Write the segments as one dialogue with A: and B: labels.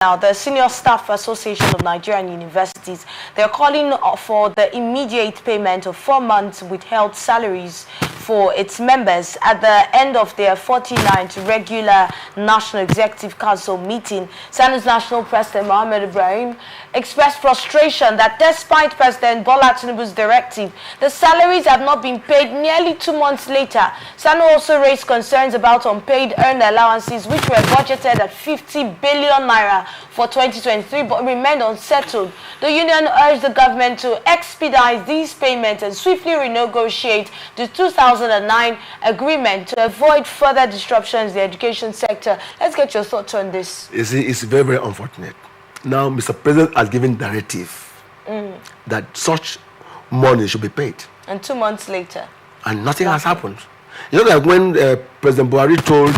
A: Now, the Senior Staff Association of Nigerian Universities, they're calling for the immediate payment of 4 months withheld salaries for its members at the end of their 49th regular National Executive Council meeting. SSANU's National President Mohammed Ibrahim expressed frustration that despite President Bola Tinubu's directive, the salaries have not been paid nearly 2 months later. SSANU also raised concerns about unpaid earned allowances, which were budgeted at 50 billion naira for 2023 but remained unsettled. The union urged the government to expedite these payments and swiftly renegotiate the 2009 agreement to avoid further disruptions in the education sector. Let's get your thoughts on this.
B: It's very, very unfortunate. Now, Mr. President has given directive that such money should be paid.
A: And 2 months later.
B: And nothing has happened. You know, like when President Buhari told,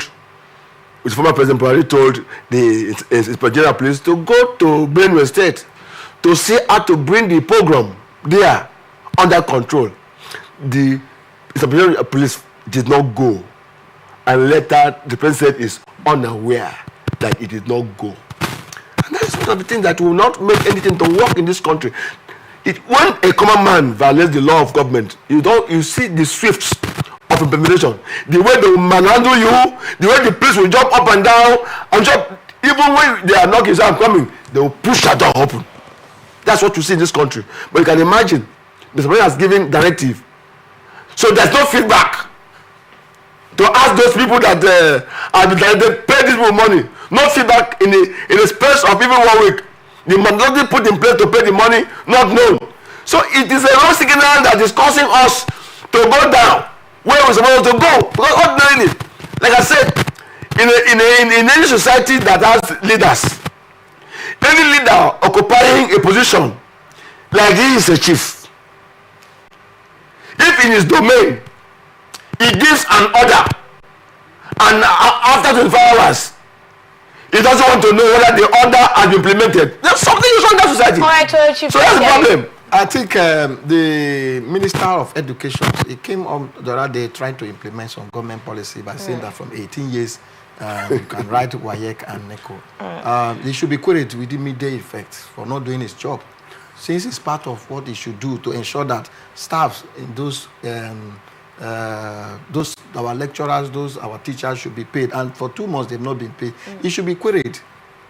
B: which former President Buhari told the Inspector Police to go to Benue State to see how to bring the program there under control. The Inspector Police did not go. And later, the President is unaware that it did not go. And that is one of the things that will not make anything to work in this country. When a common man violates the law of government, you see the swifts of implementation. The way they will manhandle you, the way the police will jump up and down, and jump, even when they are knocking, say, I'm coming, they will push that door open. That's what you see in this country. But you can imagine, Mr. President has given directive. So there's no feedback to ask those people that they pay these people money. No feedback in the space of even 1 week. The mandate put in place to pay the money, not known. So it is a wrong signal that is causing us to go down where we're supposed to go. Because ordinarily, like I said, in any society that has leaders, any leader occupying a position like he is a chief, if in his domain he gives an order and after 24 hours he doesn't want to know whether the order has been implemented, then something is wrong in that society.
A: All right, Chief.
B: So that's the problem.
C: I think the Minister of Education, he came on the other day trying to implement some government policy by saying that from 18 years you can write WAEC and NECO. He should be queried with immediate effect for not doing his job, since it's part of what he should do to ensure that staffs in those our lecturers, our teachers should be paid, and for 2 months they've not been paid. He should be queried,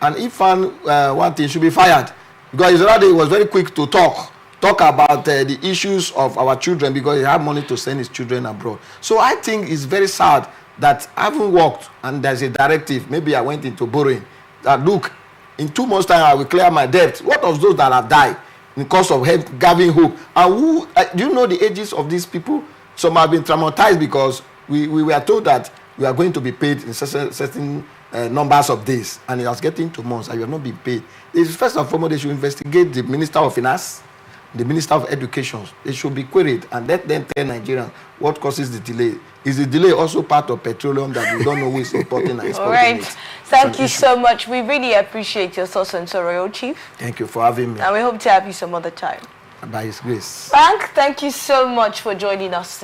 C: and if one thing, should be fired, because the other day he was very quick to talk about the issues of our children, because he had money to send his children abroad. So I think it's very sad that I haven't worked and there's a directive, maybe I went into borrowing, that look, in 2 months time I will clear my debt. What of those that have died because of giving hope? And who do you know the ages of these people? Some have been traumatized because we were told that we are going to be paid in certain numbers of days, and it was getting 2 months and you have not been paid. First and foremost, they should investigate the Minister of Finance, the Minister of Education. They should be queried and let them tell Nigerians what causes the delay. Is the delay also part of petroleum that we don't know who is importing and exporting?
A: All right.
C: It?
A: Thank you so much. We really appreciate your thoughts on Royal Chief.
C: Thank you for having me.
A: And we hope to have you some other time.
C: By His grace.
A: Frank, thank you so much for joining us today.